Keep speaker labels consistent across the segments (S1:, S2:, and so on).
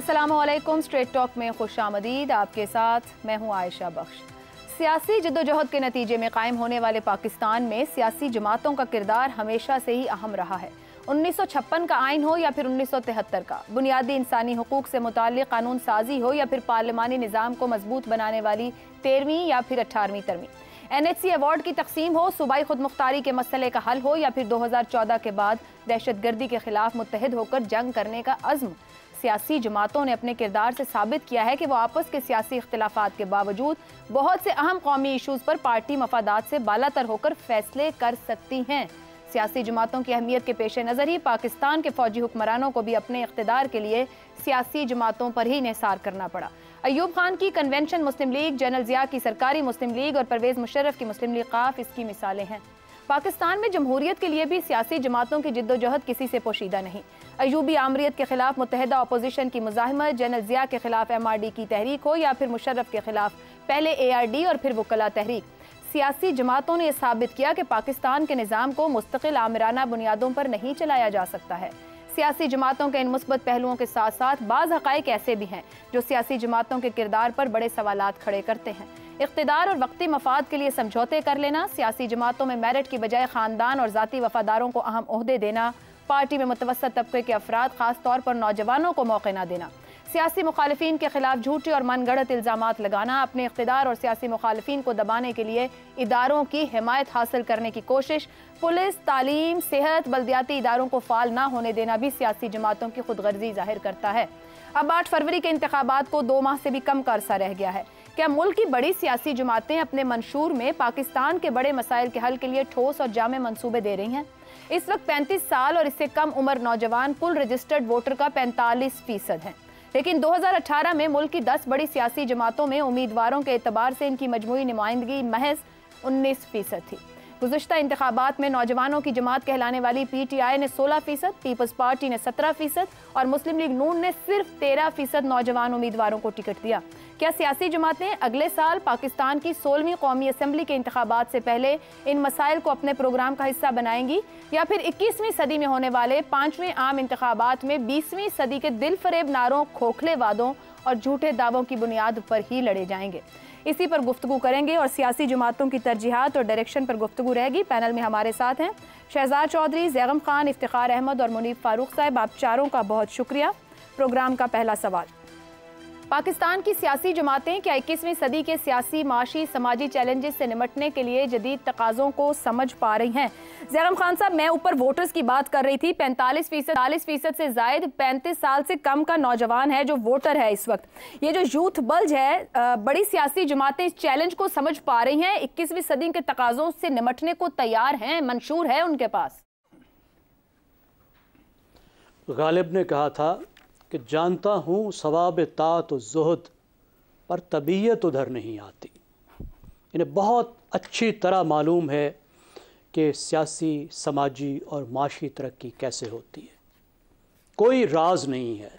S1: अस्सलामुअलैकुम। Straight talk में खुशामदीद। आपके साथ मैं हूं आयशा बख्श। सियासी जद्दोजहद के नतीजे में कायम होने वाले पाकिस्तान में सियासी जमातों का किरदार हमेशा से ही अहम रहा है। 1956 का आइन हो या फिर 1973 का, बुनियादी इंसानी हुकूक से मुताल्लिक कानून साजी हो या फिर पार्लिमानी निज़ाम को मजबूत बनाने वाली 13वीं या फिर 18वीं तरमीम, NHC अवार्ड की तकसीम हो, सूबाई खुद मुख्तारी के मसले का हल हो या फिर 2014 के बाद दहशतगर्दी के खिलाफ मुत्तहिद होकर जंग करने का अज़्म, सियासी जमातों ने अपने किरदार से साबित किया है कि वो आपस के सियासी इख्तिलाफात के बावजूद बहुत से अहम कौमी इशूज़ पर पार्टी मफादात से बालातर होकर फैसले कर सकती हैं। सियासी जमातों की अहमियत के पेश नज़र ही पाकिस्तान के फौजी हुक्मरानों को भी अपने इख्तिदार के लिए सियासी जमातों पर ही निसार करना पड़ा। अयूब खान की कन्वेंशन मुस्लिम लीग, जनरल ज़िया की सरकारी मुस्लिम लीग और परवेज़ मुशर्रफ की मुस्लिम लीग काफ इसकी मिसालें हैं। पाकिस्तान में जमहूरियत के लिए भी सियासी जमातों की जिद्दोजहद किसी से पोशीदा नहीं। अयूबी आमरीत के खिलाफ मुत्तहिदा अपोजिशन की मुजाहिमत, जनरल ज़िया के खिलाफ MRD की तहरीक हो या फिर मुशर्रफ के खिलाफ पहले ARD और फिर वकला तहरीक, सियासी जमातों ने यह साबित किया कि पाकिस्तान के निज़ाम को मुस्तकिल आमिराना बुनियादों पर नहीं चलाया जा सकता है। सियासी जमातों के इन मुस्बत पहलुओं के साथ साथ बाज़ हक़ाइक़ ऐसे भी हैं जो सियासी जमातों के किरदार पर बड़े सवालात खड़े करते हैं। इख्तिदार और वक्ती मफाद के लिए समझौते कर लेना, सियासी जमातों में मेरिट की बजाय ख़ानदान और ज़ाती वफादारों को अहम ओहदे देना, पार्टी में मुतवस्सत तबके के अफराद ख़ास तौर पर नौजवानों को मौके न देना, सियासी मुखालिफिन के खिलाफ झूठे और मनगढ़ंत इल्ज़ामात लगाना, अपने इख्तिदार और सियासी मुखालिफिन को दबाने के लिए इदारों की हिमायत हासिल करने की कोशिश, पुलिस, तालीम, सेहत, बल्दियाती इदारों को फ़ाल ना होने देना भी सियासी जमातों की खुदगर्जी ज़ाहिर करता है। अब 8 फरवरी के इंतखाबात को 2 माह से भी कम का अरसा रह गया है। क्या मुल्क की बड़ी सियासी जमातें अपने मंशूर में पाकिस्तान के बड़े मसाइल के हल के लिए ठोस और जामे मंसूबे दे रही हैं? इस वक्त 35 साल और इससे कम उम्र नौजवान कुल रजिस्टर्ड वोटर का 45% हैं, लेकिन 2018 में मुल्क की 10 बड़ी सियासी जमातों में उम्मीदवारों के एतबार से इनकी मजमूई नुमाइंदगी महज 19% थी। गुज़श्ता इंतखाबात में नौजवानों की जमात कहलाने वाली PTI ने 16%, पीपल्स पार्टी ने 17% और मुस्लिम लीग नून ने सिर्फ 13% नौजवान उम्मीदवारों को टिकट दिया। क्या सियासी जमातें अगले साल पाकिस्तान की 16वीं कौमी असम्बली के इंतखाबात से पहले इन मसाइल को अपने प्रोग्राम का हिस्सा बनाएंगी या फिर 21वीं सदी में होने वाले 5वें आम इंतखाबात में 20वीं सदी के दिल फरेब नारों, खोखले वादों और झूठे दावों की बुनियाद पर ही लड़े जाएंगे? इसी पर गुफ्तगू करेंगे और सियासी जमातों की तरजीहात और डायरेक्शन पर गुफ्तगू रहेगी। पैनल में हमारे साथ हैं शहजाद चौधरी, जैगम खान, इफ्तिखार अहमद और मुनीब फारूक साहब। आप चारों का बहुत शुक्रिया। प्रोग्राम का पहला सवाल, पाकिस्तान की सियासी जमातें क्या 21वीं सदी के सियासी, माशी, समाजी चैलेंजेस से निमटने के लिए जदीद तकाज़ों को समझ पा रही हैं? जैगम खान साहब, मैं ऊपर वोटर्स की बात कर रही थी। 45% से ज़ायद 35 साल से कम का नौजवान है जो वोटर है इस वक्त। ये जो यूथ बल्ज है, बड़ी सियासी जमातें इस चैलेंज को समझ पा रही हैं, 21वीं सदी के तकाज़ों से निमटने को तैयार हैं, मंशूर है उनके पास?
S2: गालिब ने कहा था कि जानता हूँ सवाब तात और ज़ुहद पर तबीयत उधर नहीं आती। इन्हें बहुत अच्छी तरह मालूम है कि सियासी, समाजी और माशी तरक्की कैसे होती है। कोई राज नहीं है,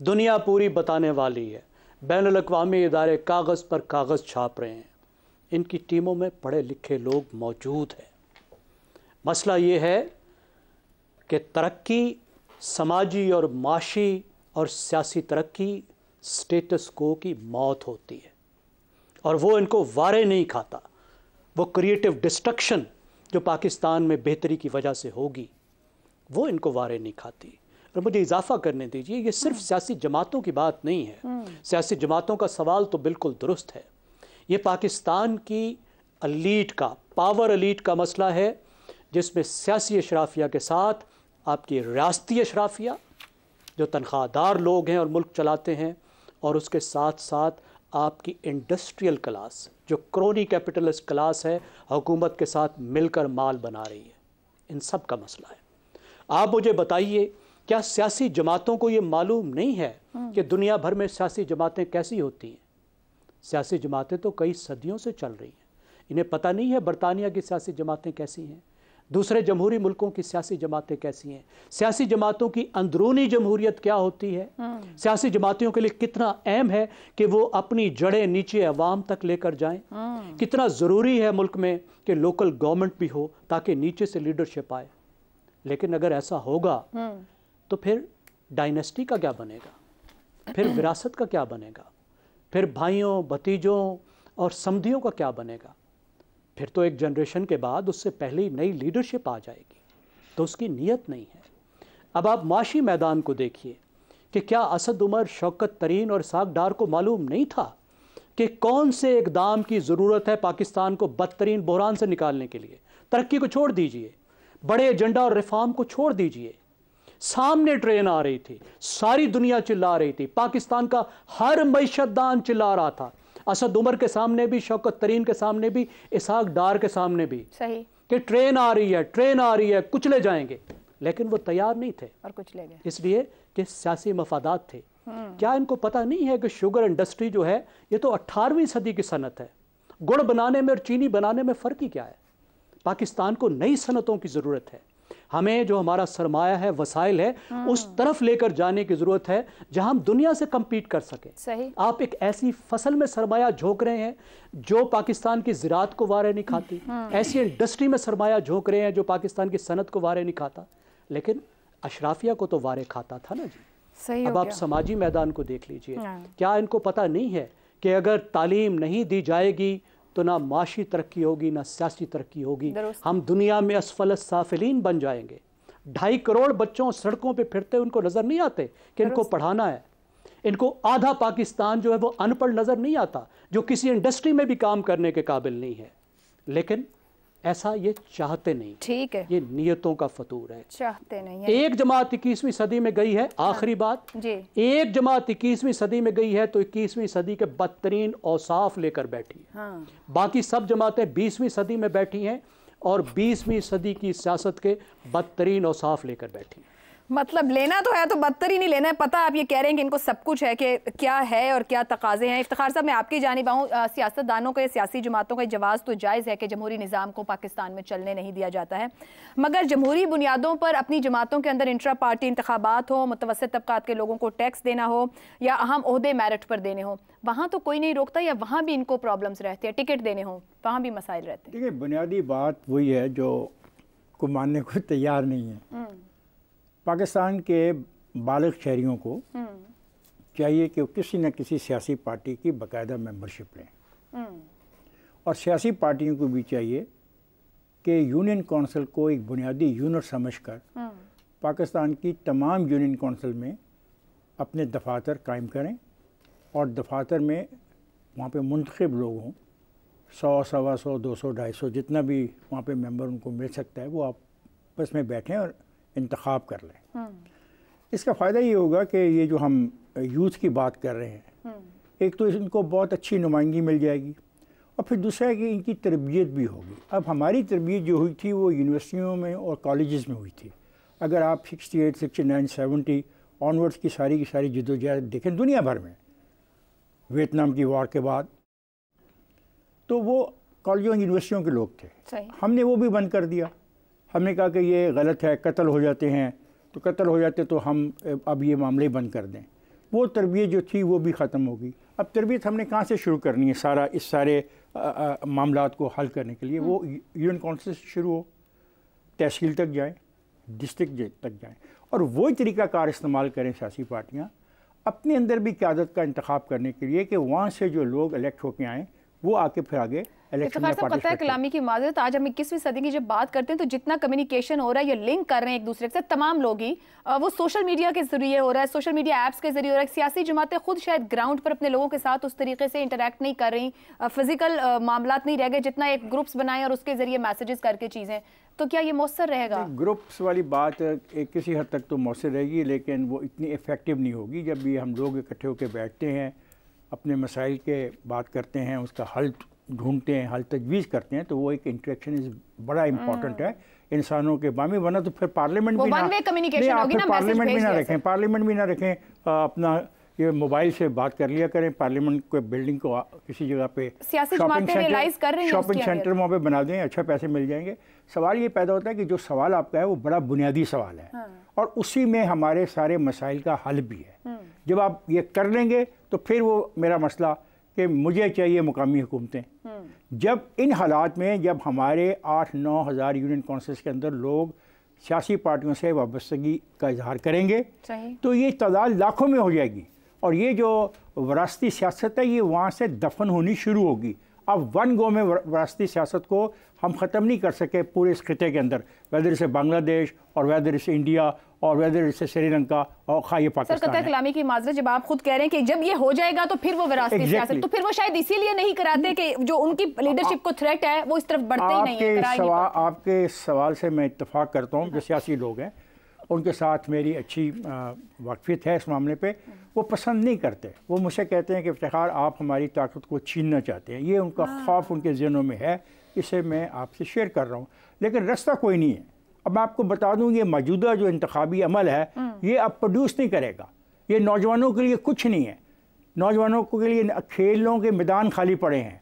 S2: दुनिया पूरी बताने वाली है। बैनुल अक़वामी इदारे कागज़ पर कागज़ छाप रहे हैं। इनकी टीमों में पढ़े लिखे लोग मौजूद हैं। मसला ये है कि तरक्की, समाजी और माशी और सियासी तरक्की स्टेटस को की मौत होती है और वो इनको वारे नहीं खाता। वो क्रिएटिव डिस्ट्रक्शन जो पाकिस्तान में बेहतरी की वजह से होगी वो इनको वारे नहीं खाती। और मुझे इजाफा करने दीजिए, ये सिर्फ सियासी जमातों की बात नहीं है। सियासी जमातों का सवाल तो बिल्कुल दुरुस्त है। ये पाकिस्तान की अलीट का, पावर अलीट का मसला है, जिसमें सियासी अशराफिया के साथ आपकी रियासती अशराफिया जो तनख्वाहदार लोग हैं और मुल्क चलाते हैं, और उसके साथ साथ आपकी इंडस्ट्रियल क्लास जो क्रोनी कैपिटलिस्ट क्लास है, हुकूमत के साथ मिलकर माल बना रही है। इन सब का मसला है। आप मुझे बताइए, क्या सियासी जमातों को ये मालूम नहीं है कि दुनिया भर में सियासी जमातें कैसी होती हैं? सियासी जमातें तो कई सदियों से चल रही हैं। इन्हें पता नहीं है बरतानिया की सियासी जमातें कैसी हैं, दूसरे जमहूरी मुल्कों की सियासी जमातें कैसी हैं, सियासी जमातों की अंदरूनी जमहूरियत क्या होती है, सियासी जमातियों के लिए कितना अहम है कि वो अपनी जड़ें नीचे अवाम तक लेकर जाएं, कितना ज़रूरी है मुल्क में कि लोकल गवर्नमेंट भी हो ताकि नीचे से लीडरशिप आए। लेकिन अगर ऐसा होगा तो फिर डायनेस्टी का क्या बनेगा? फिर विरासत का क्या बनेगा? फिर भाइयों, भतीजों और समधियों का क्या बनेगा? फिर तो एक जनरेशन के बाद उससे पहले ही नई लीडरशिप आ जाएगी, तो उसकी नीयत नहीं है। अब आप माशी मैदान को देखिए कि क्या असद उमर, शौकत तरीन और इसहाक डार को मालूम नहीं था कि कौन से इकदाम की ज़रूरत है पाकिस्तान को बदतरीन बहरान से निकालने के लिए? तरक्की को छोड़ दीजिए, बड़े एजेंडा और रिफॉर्म को छोड़ दीजिए। सामने ट्रेन आ रही थी, सारी दुनिया चिल्ला रही थी, पाकिस्तान का हर मईशतदान चिल्ला रहा था, असद उमर के सामने भी, शौकत तरीन के सामने भी, इसहाक डार के सामने भी,
S1: सही
S2: कि ट्रेन आ रही है, ट्रेन आ रही है, कुचले जाएंगे। लेकिन वो तैयार नहीं थे
S1: और कुचले गए,
S2: इसलिए कि सियासी मफादात थे। क्या इनको पता नहीं है कि शुगर इंडस्ट्री जो है ये तो 18वीं सदी की सनत है? गुड़ बनाने में और चीनी बनाने में फ़र्क ही क्या है? पाकिस्तान को नई सनतों की ज़रूरत है। हमें जो हमारा सरमाया है, वसाइल है, उस तरफ लेकर जाने की ज़रूरत है जहां हम दुनिया से compete कर सकें।
S1: सही।
S2: आप एक ऐसी फसल में सरमाया झोंक रहे हैं जो पाकिस्तान की ज़राअत को वारे नहीं खाती, ऐसी इंडस्ट्री में सरमाया झोंक रहे हैं जो पाकिस्तान की सनत को वारे नहीं खाता, लेकिन अशराफिया को तो वारे खाता था ना जी।
S1: सही
S2: अब आप समाजी मैदान को देख लीजिए। क्या इनको पता नहीं है कि अगर तालीम नहीं दी जाएगी तो ना माशी तरक्की होगी, ना सियासी तरक्की होगी, हम दुनिया में असफल साफिलीन बन जाएंगे। 2.5 करोड़ बच्चों सड़कों पे फिरते उनको नज़र नहीं आते कि इनको पढ़ाना है। इनको आधा पाकिस्तान जो है वो अनपढ़ नज़र नहीं आता, जो किसी इंडस्ट्री में भी काम करने के काबिल नहीं है। लेकिन ऐसा ये चाहते नहीं।
S1: ठीक है,
S2: ये नियतों का फतूर है,
S1: चाहते नहीं है।
S2: एक जमात 21वीं सदी में गई है, आखिरी बात
S1: जी,
S2: एक जमात 21वीं सदी में गई है तो 21वीं सदी के बदतरीन औसाफ लेकर बैठी है।
S1: हाँ।
S2: बाकी सब जमातें 20वीं सदी में बैठी हैं और 20वीं सदी की सियासत के बदतरीन औसाफ लेकर बैठी हैं।
S1: मतलब लेना तो है तो बदतर ही नहीं लेना है। पता आप ये कह रहे हैं कि इनको सब कुछ है कि क्या है और क्या तकाजे हैं। इफ्तिखार साहब, मैं आपकी जानिब आऊँ, सियासतदानों का या सियासी जमातों का जवाज़ तो जायज़ है कि जमहूरी निज़ाम को पाकिस्तान में चलने नहीं दिया जाता है, मगर जमहूरी बुनियादों पर अपनी जमातों के अंदर इंट्रा पार्टी इंतखाबात हो, मुतवस्सित तबकात के लोगों को टैक्स देना हो या अहम ओहदे मेरिट पर देने हो, वहाँ तो कोई नहीं रोकता, या वहाँ भी इनको प्रॉब्लम्स रहते हैं? टिकट देने हो वहाँ भी मसाइल रहते हैं।
S3: देखिए, बुनियादी बात वही है जो को मानने को तैयार नहीं है। पाकिस्तान के बालिग शहरियों को चाहिए कि वो किसी न किसी सियासी पार्टी की बाकायदा मेंबरशिप लें, और सियासी पार्टियों को भी चाहिए कि यूनियन कौंसिल को एक बुनियादी यूनिट समझकर पाकिस्तान की तमाम यूनियन कौंसिल में अपने दफातर कायम करें, और दफातर में वहाँ पे मुंतखब लोग हों, 100, 125, 200, 250 जितना भी वहाँ पे मेंबर उनको मिल सकता है, वो आपस में बैठें और इंतखाब कर लें। इसका फ़ायदा ये होगा कि ये जो हम यूथ की बात कर रहे हैं, एक तो इनको बहुत अच्छी नुमाइंदगी मिल जाएगी, और फिर दूसरा है कि इनकी तरबियत भी होगी। अब हमारी तरबियत जो हुई थी वो यूनिवर्सिटियों में और कॉलेजेस में हुई थी। अगर आप 68, 69, 70 ऑनवर्ड्स की सारी जद्दोजहद देखें दुनिया भर में, वियतनाम की वॉर के बाद, तो वो कॉलेजों यूनिवर्सिटियों के लोग थे। हमने वो भी बंद कर दिया। हमने कहा कि ये गलत है, कत्ल हो जाते हैं, तो कत्ल हो जाते तो हम अब ये मामले बंद कर दें। वो तरबियत जो थी वो भी ख़त्म होगी। अब तरबियत हमने कहाँ से शुरू करनी है? इस सारे मामलात को हल करने के लिए वो यूनियन कौंसिल से शुरू हो, तहसील तक जाएं, डिस्ट्रिक्ट तक जाएं, और वही तरीक़ाकार इस्तेमाल करें सियासी पार्टियाँ अपने अंदर भी क़यादत का इंतखाब करने के लिए कि वहाँ से जो लोग इलेक्ट होकर आएँ वो आके फिर आगे
S1: पता है कलामी की माजरत, आज हम 21वीं सदी की जब बात करते हैं तो जितना कम्युनिकेशन हो रहा है, ये लिंक कर रहे हैं एक दूसरे के साथ तमाम लोग ही, वो सोशल मीडिया के जरिए हो रहा है, सोशल मीडिया ऐप्स के जरिए हो रहा है। सियासी जमातें खुद शायद ग्राउंड पर अपने लोगों के साथ उस तरीके से इंटरेक्ट नहीं कर रही, फिजिकल मामलात नहीं रह गए जितना एक ग्रुप्स बनाए और उसके जरिए मैसेजेस करके चीज़ें, तो क्या ये मौसर रहेगा?
S3: ग्रुप्स वाली बात किसी हद तक तो मौसर रहेगी, लेकिन वो इतनी इफेक्टिव नहीं होगी। जब भी हम लोग इकट्ठे होकर बैठते हैं, अपने मसाइल के बात करते हैं, उसका हल ढूंढते हैं, हल तजवीज़ करते हैं, तो वो एक इंटरेक्शन बड़ा इंपॉर्टेंट है इंसानों के बामी। वरना तो फिर पार्लियामेंट भी ना रखें, अपना ये मोबाइल से बात कर लिया करें, पार्लियामेंट को बिल्डिंग को किसी जगह पे शॉपिंग सेंटर वहाँ पे बना दें, अच्छा पैसे मिल जाएंगे। सवाल ये पैदा होता है कि जो सवाल आपका है वो बड़ा बुनियादी सवाल है, और उसी में हमारे सारे मसाइल का हल भी है। जब आप ये कर लेंगे तो फिर वो मेरा मसला कि मुझे चाहिए मुकामी हुकूमतें। जब इन हालात में जब हमारे 8-9 हज़ार यूनियन कौंसिल्स के अंदर लोग सियासी पार्टियों से वाबस्तगी का इजहार करेंगे तो ये तादाद लाखों में हो जाएगी, और ये जो वरासती सियासत है ये वहाँ से दफन होनी शुरू होगी। अब वन गो में वरासती सियासत को हम ख़त्म नहीं कर सके पूरे इस खिते के अंदर, वेदर से बांग्लादेश और वेदर से इंडिया और वेदर से श्रीलंका और खाई पाकिस्तान।
S1: सर, कतर कलामी की माजरत, जब आप खुद कह रहे हैं कि जब ये हो जाएगा तो फिर वो विरासती सियासत, तो फिर वो शायद इसीलिए नहीं कराते कि जो उनकी लीडरशिप को थ्रेट है वो इस तरफ बढ़ते ही नहीं है।
S3: आपके सवाल से मैं इत्तेफाक करता हूँ, जो सियासी लोग हैं उनके साथ मेरी अच्छी वाकफियत है इस मामले पे। वो पसंद नहीं करते, वो मुझसे कहते हैं कि इफ्तिखार आप हमारी ताकत को छीनना चाहते हैं, ये उनका खौफ उनके ज़हनों में है, इसे मैं आपसे शेयर कर रहा हूँ। लेकिन रास्ता कोई नहीं है। अब मैं आपको बता दूँ, ये मौजूदा जो इंतखाबी अमल है ये अब प्रोड्यूस नहीं करेगा, ये नौजवानों के लिए कुछ नहीं है। नौजवानों के लिए खेलों के मैदान खाली पड़े हैं,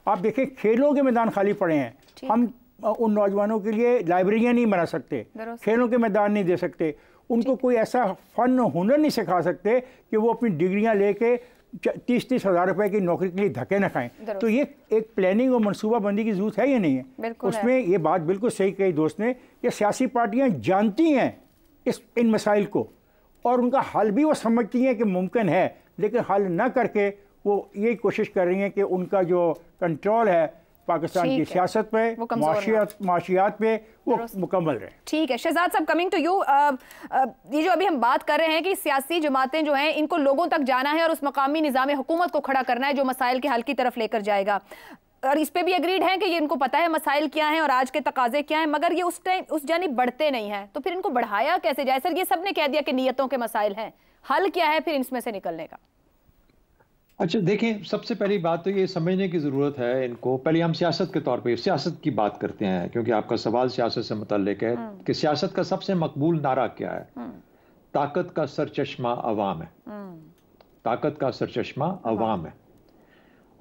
S3: आप देखें खेलों के मैदान खाली पड़े हैं। हम उन नौजवानों के लिए लाइब्रेरियाँ नहीं बना सकते, खेलों के मैदान नहीं दे सकते, उनको कोई ऐसा फ़न हुनर नहीं सिखा सकते कि वो अपनी डिग्रियां लेके 30-30 हज़ार रुपए की नौकरी के लिए धक्के न खाएं। तो ये एक प्लानिंग और मनसूबाबंदी की ज़रूरत है या नहीं है? उसमें ये बात बिल्कुल सही कही दोस्त ने, ये सियासी पार्टियां जानती हैं इन मसाइल को और उनका हल भी वो समझती हैं कि मुमकिन है, लेकिन हल न करके वो यही कोशिश कर रही हैं कि उनका जो कंट्रोल है पाकिस्तान की सियासत पे, माशियात पे, वो मुकम्मल रहे।
S1: ठीक है शहजाद साहब, कमिंग टू यू, ये जो अभी हम बात कर रहे हैं कि सियासी जमातें जो हैं इनको लोगों तक जाना है और उस मकामी निज़ाम हुकूमत को खड़ा करना है जो मसाइल के हल की तरफ लेकर जाएगा, और इस पे भी एग्रीड है कि ये इनको पता है मसाइल क्या हैं और आज के तकाजे क्या हैं, मगर ये उस जानिब बढ़ते नहीं हैं, तो फिर इनको बढ़ाया कैसे जाए? सर, ये सब ने कह दिया कि नीयतों के मसाइल हैं, हल क्या है फिर इसमें से निकलने का?
S4: अच्छा देखिए, सबसे पहली बात तो ये समझने की ज़रूरत है इनको, पहले हम सियासत के तौर पे सियासत की बात करते हैं, क्योंकि आपका सवाल सियासत से मुतल्लिक है कि सियासत का सबसे मकबूल नारा क्या है? ताकत का सरचश्मा अवाम है। ताकत का सरचश्मा अवाम है,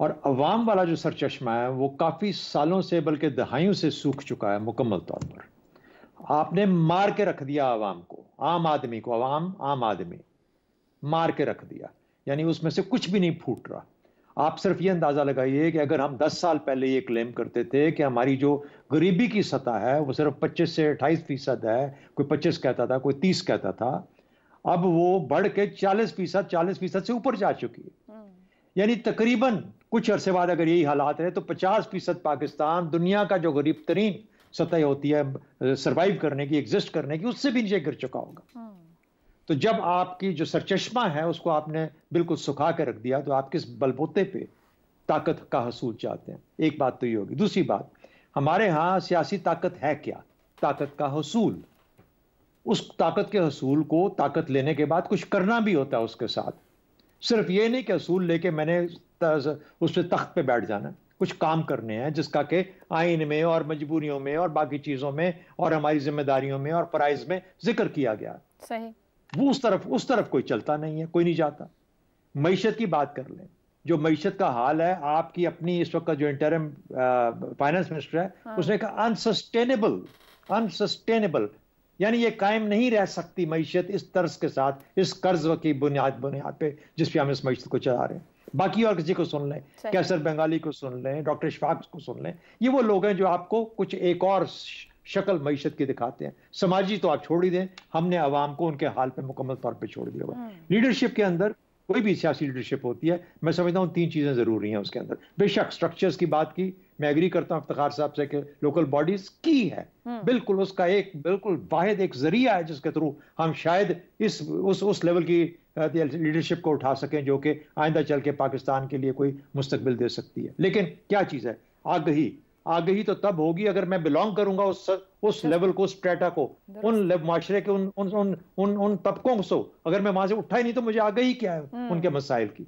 S4: और अवाम वाला जो सरचश्मा है वो काफ़ी सालों से, बल्कि दहाइयों से सूख चुका है मुकम्मल तौर पर। आपने मार के रख दिया अवाम को, आम आदमी को, आम आदमी मार के रख दिया, यानी उसमें से कुछ भी नहीं फूट रहा। आप सिर्फ ये अंदाज़ा लगाइए कि अगर हम 10 साल पहले ये क्लेम करते थे कि हमारी जो गरीबी की सतह है वो सिर्फ 25 से 28% है, कोई 25 कहता था, कोई 30 कहता था, अब वो बढ़ के 40% से ऊपर जा चुकी है। यानी तकरीबन कुछ अरसे बाद अगर यही हालात रहे तो 50% पाकिस्तान दुनिया का जो गरीब तरीन सतह होती है सर्वाइव करने की, एग्जिस्ट करने की, उससे भी नीचे गिर चुका होगा। तो जब आपकी जो सरचश्मा है उसको आपने बिल्कुल सुखा के रख दिया, तो आप किस बलबूते पे ताकत का हसूल चाहते हैं? एक बात तो ये होगी। दूसरी बात, हमारे यहाँ सियासी ताकत है क्या? ताकत का हसूल। उस ताकत के हसूल को, ताकत लेने के बाद कुछ करना भी होता है उसके साथ। सिर्फ ये नहीं कि हसूल लेके मैंने उस पर तख्त पे बैठ जाना, कुछ काम करने हैं जिसका कि आइन में और मजबूरियों में और बाकी चीज़ों में और हमारी जिम्मेदारियों में और फराइज में जिक्र किया गया।
S1: सही। वो
S4: उस तरफ कोई चलता नहीं है, कोई नहीं जाता। मईशत की बात कर लें, जो मईशत का हाल है, आपकी अपनी इस वक्त का जो इंटरिम फाइनेंस मिनिस्टर है उसने कहा अनसस्टेनेबल, यानी ये कायम नहीं रह सकती मईशत इस तर्ज के साथ, इस कर्ज की बुनियाद पे जिस पे हम इस मईशत को चला रहे हैं। बाकी और किसी को सुन लें, कैसर बंगाली को सुन लें, डॉक्टर इशफाक को सुन लें, ये वो लोग हैं जो आपको कुछ एक और शक्ल मईशत की दिखाते हैं। समाजी तो आप छोड़ ही दें, हमने अवाम को उनके हाल पे मुकम्मल तौर पे छोड़ दिया हुआ। लीडरशिप के अंदर कोई भी सियासी लीडरशिप होती है, मैं समझता हूँ 3 चीज़ें ज़रूरी हैं उसके अंदर। बेशक स्ट्रक्चर्स की बात की, मैं एग्री करता हूँ इफ्तिखार साहब से कि लोकल बॉडीज की है, बिल्कुल उसका एक बिल्कुल वाहिद एक जरिया है जिसके थ्रू हम शायद उस लेवल की लीडरशिप को उठा सकें जो कि आइंदा चल के पाकिस्तान के लिए कोई मुस्तकबिल दे सकती है। लेकिन क्या चीज़ है? आगही तो तब होगी अगर मैं बिलोंग करूंगा उस लेवल को, उस स्ट्रेटा को, उन माशरे के उन तबकों को। अगर मैं वहां से उठा ही नहीं तो मुझे आगही क्या है उनके मसाइल की?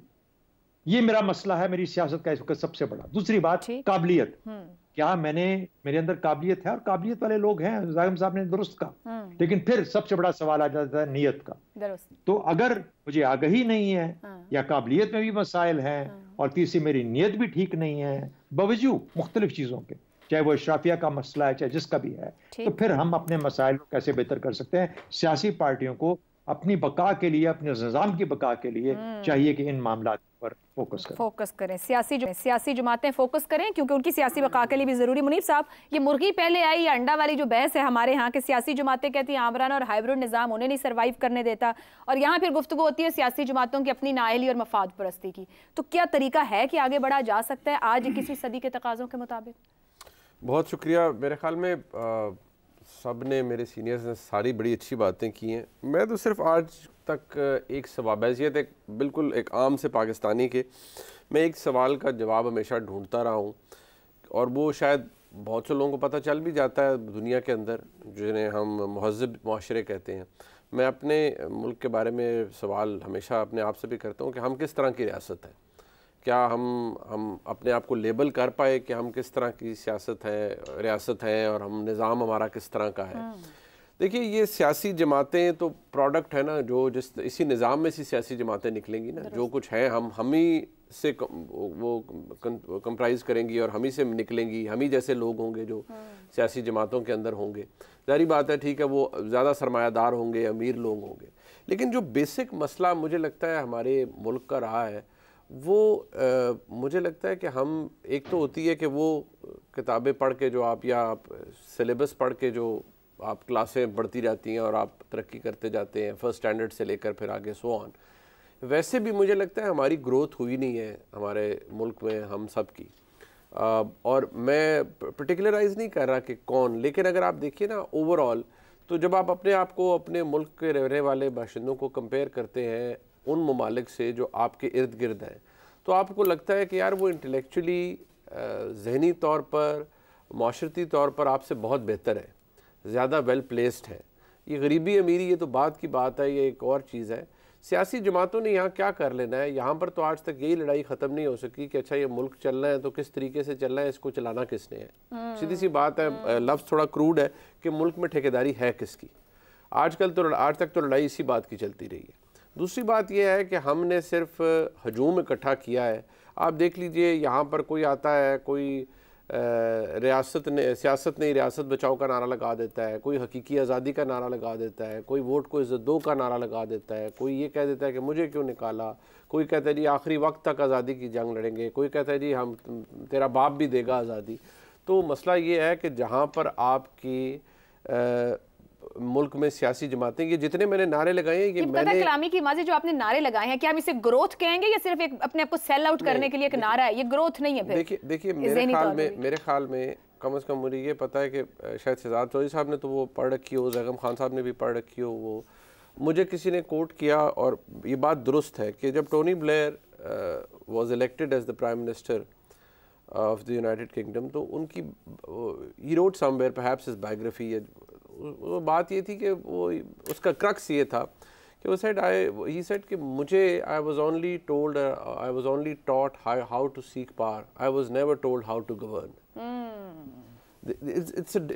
S4: ये मेरा मसला है, मेरी सियासत का इस वक्त सबसे बड़ा। दूसरी बात, काबिलियत। क्या मेरे अंदर काबिलियत है? और काबिलियत वाले लोग हैं, ज़ाहिम साहब ने दुरुस्त कहा। लेकिन फिर सबसे बड़ा सवाल आ जाता है नीयत का। तो अगर मुझे आगही नहीं है या काबिलियत में भी मसाइल हैं और तीसरी मेरी नीयत भी ठीक नहीं है, बावजूद मुख्तलिफ चीज़ों के, चाहे वो इशराफिया का मसला है, चाहे जिसका भी है, तो फिर हम अपने मसाइल को कैसे बेहतर कर सकते हैं? सियासी पार्टियों को अपनी बका के लिए, अपने निज़ाम की बका के लिए चाहिए कि इन मामलों पर फोकस करें।
S1: सियासी जमातें फोकस करें क्योंकि उनकी सियासी बका के लिए भी जरूरी। मुनीफ साहब, ये मुर्गी पहले आई या अंडा वाली जो बहस है हमारे यहाँ के, सियासी जमातें कहती हैं आमराना और हाइब्रिड निज़ाम उन्हें नहीं सर्वाइव करने देता, और यहाँ फिर गुफ्तगू होती है सियासी जमातों की अपनी नाअहली और मफाद परस्ती की। तो क्या तरीका है कि आगे बढ़ा जा सकता है आज 21वीं सदी के तकाज़ों के मुताबिक?
S5: बहुत शुक्रिया। मेरे ख्याल में सब ने, मेरे सीनियर्स ने सारी बड़ी अच्छी बातें की हैं। मैं तो सिर्फ आज तक एक सवाल, बैसियत एक बिल्कुल एक आम से पाकिस्तानी के, मैं एक सवाल का जवाब हमेशा ढूंढता रहा हूँ, और वो शायद बहुत से लोगों को पता चल भी जाता है दुनिया के अंदर, जिन्हें हम महज़ब माशरे कहते हैं। मैं अपने मुल्क के बारे में सवाल हमेशा अपने आप से भी करता हूँ कि हम किस तरह की रियासत है। क्या हम अपने आप को लेबल कर पाए कि हम किस तरह की सियासत है, रियासत है, और हम निज़ाम हमारा किस तरह का है। देखिए, ये सियासी जमातें तो प्रोडक्ट है ना, जो इसी निज़ाम में से सियासी जमातें निकलेंगी ना, जो कुछ है हम ही से वो कंप्राइज करेंगी और हम ही से निकलेंगी, हम ही जैसे लोग होंगे जो सियासी जमातों के अंदर होंगे। ज़ाहिर बात है, ठीक है, वो ज़्यादा सरमायादार होंगे, अमीर लोग होंगे, लेकिन जो बेसिक मसला मुझे लगता है हमारे मुल्क का रहा है वो मुझे लगता है कि हम, एक तो होती है कि वो किताबें पढ़ के जो आप, या आप सिलेबस पढ़ के जो आप क्लासें बढ़ती जाती हैं और आप तरक्की करते जाते हैं फर्स्ट स्टैंडर्ड से लेकर फिर आगे सो ऑन, वैसे भी मुझे लगता है हमारी ग्रोथ हुई नहीं है हमारे मुल्क में हम सब की। और मैं पर्टिकुलराइज़ नहीं कर रहा कि कौन, लेकिन अगर आप देखिए ना ओवरऑल, तो जब आप अपने आप को अपने मुल्क के रहने वाले बाशिंदों को कंपेयर करते हैं उन ममालिक से जो आपके इर्द गिर्द हैं, तो आपको लगता है कि यार वो इंटेलेक्चुअली, जहनी तौर पर, माशरती तौर पर आपसे बहुत बेहतर है, ज़्यादा वेल प्लेस्ड है। ये गरीबी अमीरी ये तो बात की बात है, ये एक और चीज़ है। सियासी जमातों ने यहाँ क्या कर लेना है, यहाँ पर तो आज तक यही लड़ाई ख़त्म नहीं हो सकी कि अच्छा ये मुल्क चलना है तो किस तरीके से चलना है, इसको चलाना किसने है। सीधी सी बात है, लफ्ज़ थोड़ा क्रूड है कि मुल्क में ठेकेदारी है किसकी। आज तक तो लड़ाई इसी बात की चलती रही है। दूसरी बात यह है कि हमने सिर्फ हजूम इकट्ठा किया है। आप देख लीजिए, यहाँ पर कोई आता है, कोई सियासत नहीं, रियासत बचाओ का नारा लगा देता है, कोई हकीकी आज़ादी का नारा लगा देता है, कोई वोट को इज़्ज़त दो का नारा लगा देता है, कोई ये कह देता है कि मुझे क्यों निकाला, कोई कहता है जी आखिरी वक्त तक आज़ादी की जंग लड़ेंगे, कोई कहता है जी हम, तेरा बाप भी देगा आज़ादी। तो मसला ये है कि जहाँ पर आपकी मुल्क में सियासी जमातें, ये जितने मैंने नारे लगाए हैं, ये मैंने
S1: कलामी की माजी जो आपने नारे लगाए हैं, क्या हम इसे ग्रोथ कहेंगे या सिर्फ एक अपने आप को सेल आउट करने के लिए एक नारा है? ये ग्रोथ नहीं है। फिर
S5: देखिए मेरे ख्याल में कम से कम मुझे ये पता है कि शायद शहजाद चौधरी साहब ने तो वो पढ़ रखी हो, ज़ैगम खान साहब ने भी पढ़ रखी हो, वो मुझे किसी ने कोट किया और ये बात दुरुस्त है कि जब Tony Blair was elected as the prime minister of the United Kingdom, तो उनकी, he wrote somewhere perhaps his biography, वो बात ये थी कि वो, उसका क्रक्स ये था कि वो ही सेड कि मुझे, I was only taught how to seek power, I was never told how to govern.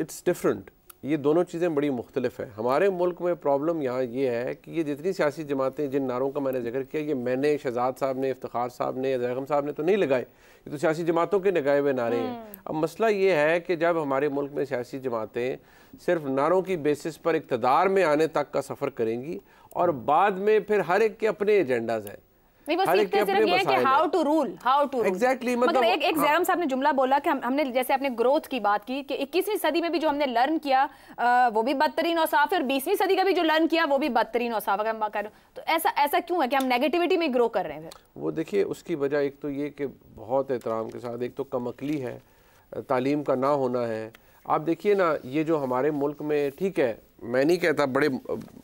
S5: It's different. ये दोनों चीज़ें बड़ी मुख्तलिफ है। हमारे मुल्क में प्रॉब्लम यहाँ ये है कि ये जितनी सियासी जमातें, जिन नारों का मैंने जिक्र किया, ये मैंने, शहजाद साहब ने, इफ्तिखार साहब ने, ज़ैगम साहब ने तो नहीं लगाए, ये तो सियासी जमातों के लगाए हुए नारे हैं। अब मसला ये है कि जब हमारे मुल्क में सियासी जमातें सिर्फ नारों की बेसिस पर इक़्तिदार में आने तक का सफ़र करेंगी और बाद में फिर हर एक के अपने एजेंडाज हैं,
S1: Exactly, मतलब एक ज़ैगम साहब ने जुमला बोला कि हमने, जैसे आपने ग्रोथ की बात की कि 21वीं सदी में भी जो हमने लर्न किया वो भी बदतरीन और साफ है, और 20वीं सदी का भी जो लर्न किया वो भी बदतरीन और साफ है। तो ऐसा क्यों है कि हम नेगेटिविटी में ग्रो कर रहे हैं?
S5: वो देखिए, उसकी वजह एक तो ये कि बहुत एहतराम के साथ, एक तो कमअक्ली है, तालीम का ना होना है। आप देखिए ना, ये जो हमारे मुल्क में, ठीक है, मैं नहीं कहता बड़े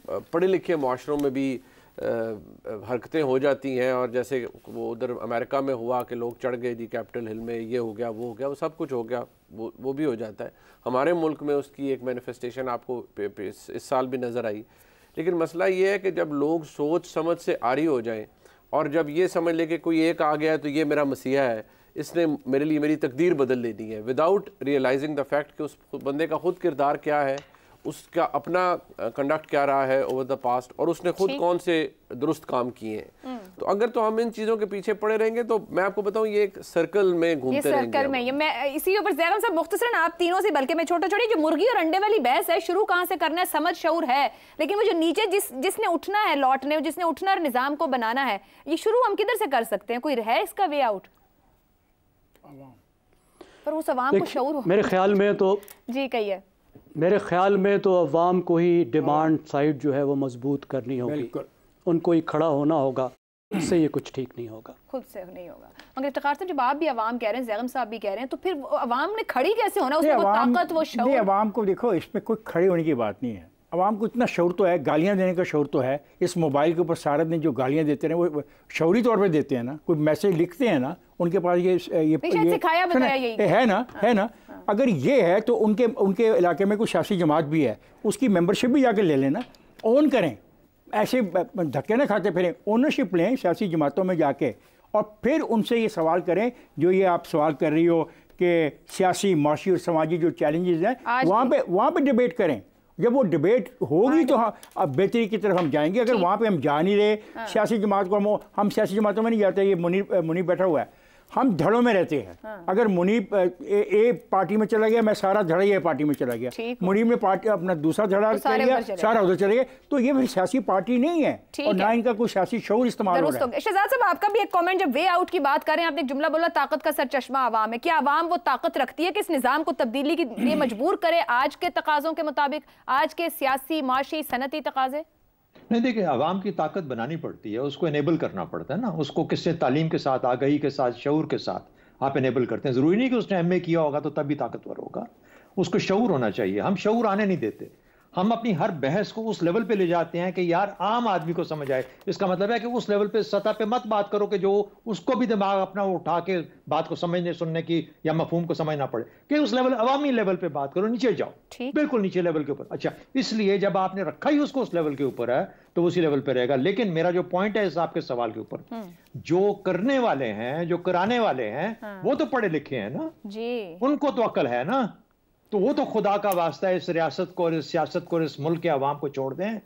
S5: पढ़े लिखे माशरों में भी हरकतें हो जाती हैं, और जैसे वो उधर अमेरिका में हुआ कि लोग चढ़ गए जी कैपिटल हिल में, ये हो गया, वो हो गया, वो सब कुछ हो गया, वो भी हो जाता है। हमारे मुल्क में उसकी एक मैनिफेस्टेशन आपको इस साल भी नज़र आई। लेकिन मसला ये है कि जब लोग सोच समझ से आरी हो जाएं और जब ये समझ ले कि कोई एक आ गया है तो ये मेरा मसीहा है, इसने मेरे लिए मेरी तकदीर बदल लेनी है, विदाउट रियलाइजिंग द फैक्ट कि उस बंदे का खुद किरदार क्या है, उसका अपना कंडक्ट क्या रहा है ओवर द पास्ट, और उसने खुद कौन से दुरुस्त काम किए हैं। तो अगर तो हम इन चीज़ों के पीछे पड़े रहेंगे तो मैं आपको बताऊं ये एक सर्कल में घूमते रहेंगे।
S1: सर्कल में ये मैं इसी ऊपर ज़ैगम साहब मुख्तसरन आप तीनों से, बल्कि मैं छोटी जो मुर्गी और अंडे वाली बहस है, शुरू कहाँ से करना है, समझ शऊर है, लेकिन वो जो नीचे जिसने उठना है लौटने, जिसने उठना और निज़ाम को बनाना है, ये शुरू हम किधर से कर सकते हैं? कोई है इसका वे आउट? पर उस अवाम को शऊर हो।
S2: मेरे ख्याल में तो
S1: जी कहिए।
S2: मेरे ख्याल में तो अवाम को ही डिमांड साइड जो है वो मजबूत करनी होगी, उनको ही खड़ा होना होगा, इससे ये कुछ ठीक नहीं होगा,
S1: खुद से नहीं होगा। मगर इफ्तिखार साहब जब आप भी अवाम कह रहे हैं, ज़ैगम साहब भी कह रहे हैं, तो फिर अवाम ने खड़ी कैसे होना? उसमें वो ताकत, वो शऊर।
S3: अवाम को देखो, इसमें कोई खड़े होने की बात नहीं है। अवाम को इतना शऊर तो है, गालियाँ देने का शऊर तो है। इस मोबाइल के ऊपर सारा दिन जो गालियाँ देते हैं वो शऊरी तौर पे देते हैं ना, कोई मैसेज लिखते हैं ना, उनके पास ये
S1: सिखाया बताया यही
S3: है ना। अगर ये है तो उनके इलाके में कोई सियासी जमात भी है, उसकी मेंबरशिप भी जाके ले लेना, ओन करें, ऐसे धक्के ना खाते फिरें, ओनरशिप लें सियासी जमातों में जाके, और फिर उनसे ये सवाल करें जो ये आप सवाल कर रही हो कि सियासी, माशी और समाजी जो चैलेंजेस हैं वहाँ पे डिबेट करें। जब वो डिबेट होगी तो हाँ, अब बेहतरी की तरफ हम जाएंगे। अगर वहाँ पे हम जा नहीं रहे, सियासी जमात को हम सियासी जमातों में नहीं जाते, ये मुनीब बैठा हुआ है, हम धड़ों में रहते हैं। अगर मुनीब ए पार्टी में चला गया, मैं सारा धड़ा ये पार्टी में चला गया, मुनीब ने पार्टी अपना दूसरा धड़ा कर लिया, सारा उधर चले गए, तो ये फिर सियासी पार्टी नहीं है और ना इनका कोई सियासी शऊर इस्तेमाल हो रहा है।
S1: शहजाद साहब आपका भी एक कमेंट, जब वे आउट की बात करें, आपने एक जुमला बोला ताकत का सरचश्मा अवाम है। क्या अवाम वो ताकत रखती है कि इस निज़ाम को तब्दीली के लिए मजबूर करे आज के तकाज़ों के मुताबिक, आज के सियासी, माशी, सनती तकाज़े?
S4: नहीं, देखिए, आवाम की ताकत बनानी पड़ती है, उसको इनेबल करना पड़ता है ना, उसको किससे तालीम के साथ, आगाही के साथ, शऊर के साथ आप इनेबल करते हैं। ज़रूरी नहीं कि उसने एमए किया होगा तो तभी ताकतवर होगा, उसको शऊर होना चाहिए। हम शऊर आने नहीं देते, हम अपनी हर बहस को उस लेवल पे ले जाते हैं कि यार आम आदमी को समझ आए। इसका मतलब है कि उस लेवल पे, सतह पे मत बात करो कि जो उसको भी दिमाग अपना उठा के बात को समझने सुनने की या मफहूम को समझना पड़े, कि उस लेवल, अवामी लेवल पे बात करो, नीचे जाओ, बिल्कुल नीचे लेवल के ऊपर। अच्छा, इसलिए जब आपने रखा ही उसको उस लेवल के ऊपर है तो उसी लेवल पे रहेगा। लेकिन मेरा जो पॉइंट है इस आपके सवाल के ऊपर, जो करने वाले हैं, जो कराने वाले हैं, वो तो पढ़े लिखे हैं ना जी, उनको तो अक्ल है ना, तो वो तो खुदा का वास्ता इस रियासत को और इस सियासत को और इस मुल्क के अवाम को छोड़ दें।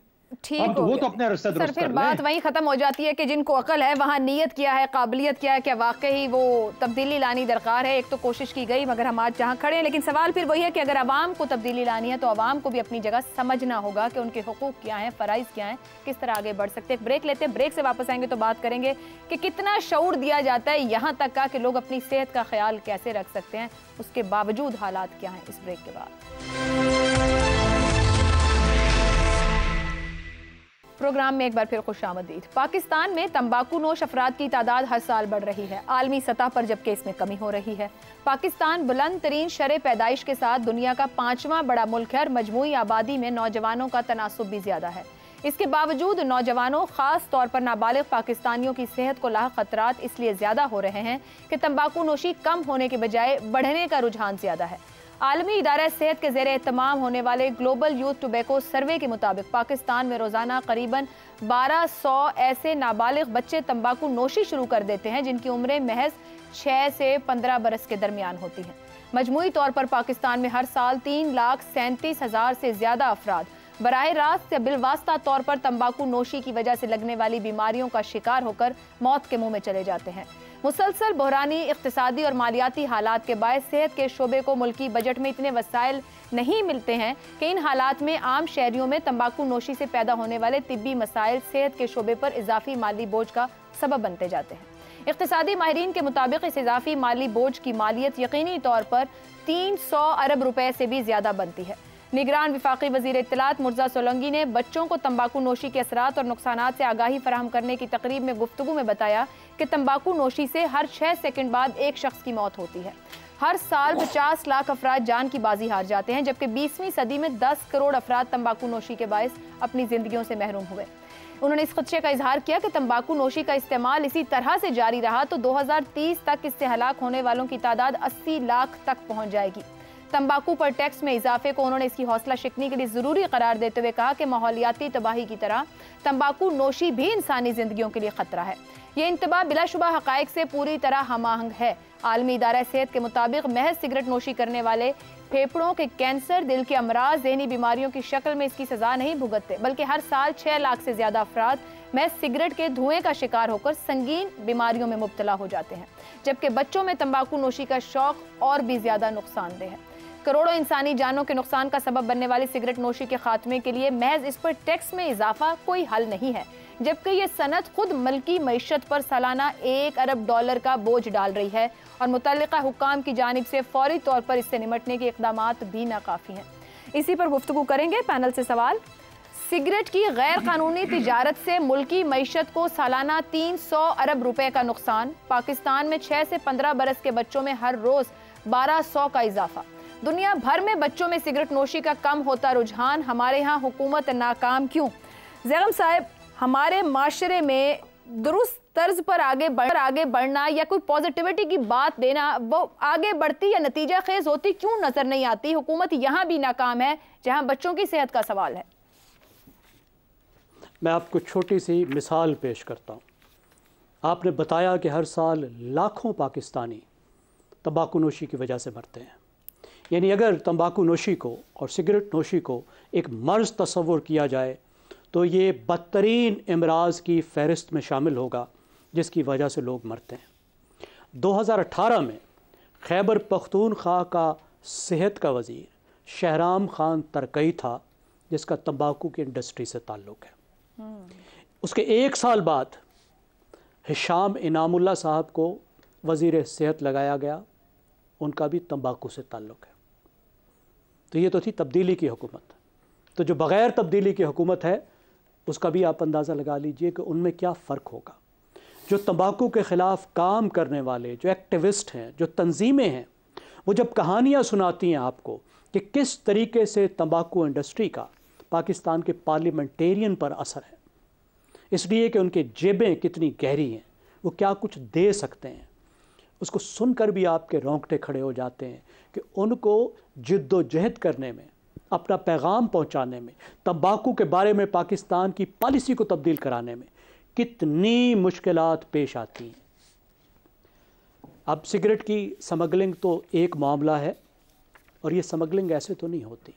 S1: ठीक,
S4: तो वो तो अपने रास्ते दुरुस्त कर लें।
S1: बात वहीं खत्म हो जाती है कि जिनको अकल है, वहाँ नीयत क्या है, काबिलियत क्या है, क्या वाकई वो तब्दीली लानी दरकार है। एक तो कोशिश की गई, मगर हम आज जहाँ खड़े हैं, लेकिन सवाल फिर वही है कि अगर आवाम को तब्दीली लानी है तो आवाम को भी अपनी जगह समझना होगा कि उनके हुकूक क्या हैं, फ़राइज़ क्या हैं, किस तरह आगे बढ़ सकते हैं। एक ब्रेक लेते हैं, ब्रेक से वापस आएंगे तो बात करेंगे कि कितना शऊर दिया जाता है यहाँ तक का कि लोग अपनी सेहत का ख्याल कैसे रख सकते हैं, उसके बावजूद हालात क्या हैं। इस ब्रेक के बाद प्रोग्राम में एक बार फिर खुशामदीद। पाकिस्तान में तंबाकू नोश अफराद की तादाद हर साल बढ़ रही है, आलमी सतह पर जबकि इसमें कमी हो रही है। पाकिस्तान बुलंद तरीन शरह पैदाइश के साथ दुनिया का 5वां बड़ा मुल्क है और मजमूई आबादी में नौजवानों का तनासुब भी ज्यादा है। इसके बावजूद नौजवानों, खास तौर पर नाबालिग पाकिस्तानियों की सेहत को लाहक खतरात इसलिए ज्यादा हो रहे हैं कि तंबाकू नोशी कम होने के बजाय बढ़ने का रुझान ज्यादा है। आलमी इदारा सेहत के ज़ेरे एहतमाम होने वाले ग्लोबल यूथ टोबैको सर्वे के मुताबिक पाकिस्तान में रोज़ाना करीबन 1200 ऐसे नाबालिग बच्चे तंबाकू नोशी शुरू कर देते हैं जिनकी उम्रें महज 6 से 15 बरस के दरमियान होती हैं। मजमूई तौर पर पाकिस्तान में हर साल 3,37,000 से ज़्यादा अफराद बराह रास्त या बिलवास्ता तौर पर तंबाकू नोशी की वजह से लगने वाली बीमारियों का शिकार होकर मौत के मुंह में चले जाते हैं। मुसलसल बहरानी इक्तिसादी और मालियाती हालात के बायस सेहत के शोबे को मुल्की बजट में इतने वसाइल नहीं मिलते हैं कि इन हालात में आम शहरियों में तंबाकू नोशी से पैदा होने वाले तिब्बी मसाइल सेहत के शोबे पर इजाफी माली बोझ का सबब बनते जाते हैं। इक्तिसादी माहिरीन के मुताबिक इस इजाफी माली बोझ की मालियत यकीनी तौर पर 300 अरब रुपए से भी ज्यादा बनती है। निगरान विफाकी वजीर इत्तलात मुर्जा सोलंगी ने बच्चों को तंबाकू नोशी के असरात और नुकसानात से आगाही फराहम करने की तकरीब में गुफ्तगू में बताया कि तंबाकू नोशी से हर 6 सेकंड बाद एक शख्स की मौत होती है। हर साल 50 लाख अफराद जान की बाजी हार जाते हैं, जबकि 20वीं सदी में 10 करोड़ अफराद तंबाकू नोशी के बायस अपनी जिंदगियों से महरूम हुए। उन्होंने इस खदशे का इजहार किया कि तंबाकू नोशी का इस्तेमाल इसी तरह से जारी रहा तो 2030 तक इससे हलाक होने वालों की तादाद 80 लाख तक पहुंच जाएगी। तंबाकू पर टैक्स में इजाफे को उन्होंने इसकी हौसला शिकनी के लिए जरूरी करार देते हुए कहा कि माहौलियाती तबाही की तरह तंबाकू नोशी भी इंसानी जिंदगियों के लिए खतरा है। ये इंतबा बिलाशुबा हकायक से पूरी तरह हमाहंग है। आलमी इदारा सेहत के मुताबिक महज सिगरेट नोशी करने वाले फेफड़ों के कैंसर, दिल के अमराज, ज़हनी बीमारियों की शक्ल में इसकी सजा नहीं भुगतते, बल्कि हर साल 6 लाख से ज्यादा अफराद महज सिगरेट के धुएं का शिकार होकर संगीन बीमारियों में मुब्तला हो जाते हैं। जबकि बच्चों में तंबाकू नोशी का शौक और भी ज्यादा नुकसानदेह है। करोड़ों इंसानी जानों के नुकसान का सबब बनने वाली सिगरेट नोशी के खात्मे के लिए महज इस पर टैक्स में इजाफा कोई हल नहीं है, जबकि ये सनत खुद मुल्की मईशत पर सालाना $1 अरब का बोझ डाल रही है और मुतल्लिका हुक्काम की जानिब से फौरी तौर पर इससे निमटने के इक़दामात भी नाकाफी हैं। इसी पर गुफ्तगू करेंगे। पैनल से सवाल, सिगरेट की गैर कानूनी तिजारत से मुल्की मईशत को सालाना 300 अरब रुपए का नुकसान, पाकिस्तान में 6 से 15 बरस के बच्चों में हर रोज 1200 का इजाफा, दुनिया भर में बच्चों में सिगरेट नोशी का कम होता रुझान, हमारे यहाँ हुकूमत नाकाम क्यों? ज़ैगम साहब, हमारे माशरे में दुरुस्त तर्ज पर आगे बढ़ना या कोई पॉजिटिविटी की बात देना, वो आगे बढ़ती या नतीजा खेज होती क्यों नजर नहीं आती? हुकूमत यहाँ भी नाकाम है जहाँ बच्चों की सेहत का सवाल है।
S2: मैं आपको छोटी सी मिसाल पेश करता हूँ। आपने बताया कि हर साल लाखों पाकिस्तानी तंबाकू नोशी की वजह से मरते हैं। यानी अगर तंबाकू नोशी को और सिगरेट नोशी को एक मर्ज़ तस्वुर किया जाए तो ये बदतरीन अमराज की फहरिस्त में शामिल होगा जिसकी वजह से लोग मरते हैं। 2018 में खैबर पख्तूनख्वा का सेहत का वज़ीर शहराम खान तरकई था, जिसका तंबाकू की इंडस्ट्री से ताल्लुक़ है। उसके 1 साल बाद हिशाम इनामुल्लाह साहब को वज़ीर सेहत लगाया गया, उनका भी तंबाकू से ताल्लुक़ है। तो ये तो थी तब्दीली की हुकूमत। तो जो बग़ैर तब्दीली की हुकूमत है उसका भी आप अंदाज़ा लगा लीजिए कि उनमें क्या फ़र्क होगा। जो तंबाकू के ख़िलाफ़ काम करने वाले जो एक्टिविस्ट हैं, जो तंजीमें हैं, वो जब कहानियाँ सुनाती हैं आपको कि किस तरीके से तंबाकू इंडस्ट्री का पाकिस्तान के पार्लियामेंटेरियन पर असर है, इसलिए कि उनकी जेबें कितनी गहरी हैं, वो क्या कुछ दे सकते हैं, उसको सुनकर भी आपके रोंगटे खड़े हो जाते हैं कि उनको जिद्दोजहद करने में, अपना पैगाम पहुंचाने में, तंबाकू के बारे में पाकिस्तान की पॉलिसी को तब्दील कराने में कितनी मुश्किलात पेश आती हैं। अब सिगरेट की स्मगलिंग तो एक मामला है, और ये स्मगलिंग ऐसे तो नहीं होती,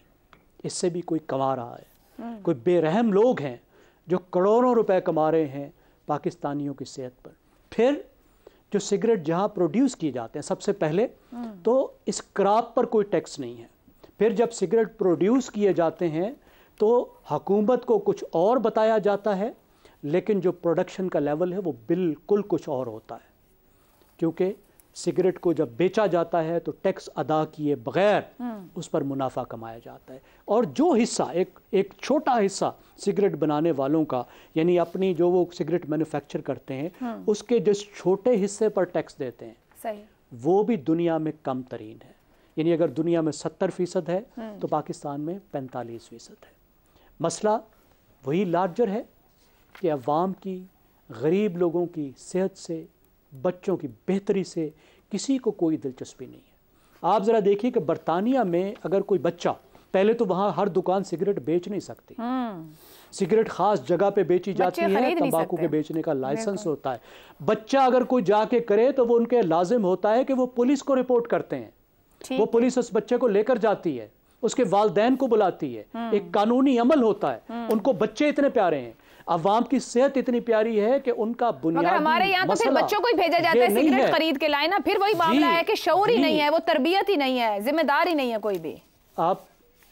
S2: इससे भी कोई कमा रहा है। कोई बेरहम लोग हैं जो करोड़ों रुपए कमा रहे हैं पाकिस्तानियों की सेहत पर। फिर जो सिगरेट जहाँ प्रोड्यूस किए जाते हैं, सबसे पहले तो इस क्रॉप पर कोई टैक्स नहीं है। फिर जब सिगरेट प्रोड्यूस किए जाते हैं तो हुकूमत को कुछ और बताया जाता है, लेकिन जो प्रोडक्शन का लेवल है वो बिल्कुल कुछ और होता है, क्योंकि सिगरेट को जब बेचा जाता है तो टैक्स अदा किए बगैर उस पर मुनाफा कमाया जाता है। और जो हिस्सा एक छोटा हिस्सा सिगरेट बनाने वालों का, यानी अपनी जो वो सिगरेट मैन्युफैक्चर करते हैं उसके जिस छोटे हिस्से पर टैक्स देते हैं,
S1: सही,
S2: वो भी दुनिया में कम तरीन है। यानी अगर दुनिया में 70% है तो पाकिस्तान में 45% है। मसला वही लार्जर है कि अवाम की, गरीब लोगों की सेहत से, बच्चों की बेहतरी से किसी को कोई दिलचस्पी नहीं है। आप ज़रा देखिए कि बरतानिया में अगर कोई बच्चा, पहले तो वहाँ हर दुकान सिगरेट बेच नहीं सकती, सिगरेट ख़ास जगह पे बेची जाती है, तंबाकू के बेचने का लाइसेंस होता है। बच्चा अगर कोई जाके करे तो वो उनके लाजिम होता है कि वो पुलिस को रिपोर्ट करते हैं, वो पुलिस उस बच्चे को लेकर जाती है, उसके वालदैन को बुलाती है, एक कानूनी अमल होता है। उनको बच्चे इतने प्यारे हैं, अवाम की सेहत इतनी प्यारी है कि उनका बुनियादी मसला,
S1: हमारे यहाँ तो फिर बच्चों को ही भेजा जाता है सिगरेट खरीद के लाए ना। फिर वही मामला है कि शऊर ही नहीं है, वो तरबियत ही नहीं है, जिम्मेदार ही नहीं है कोई भी।
S2: आप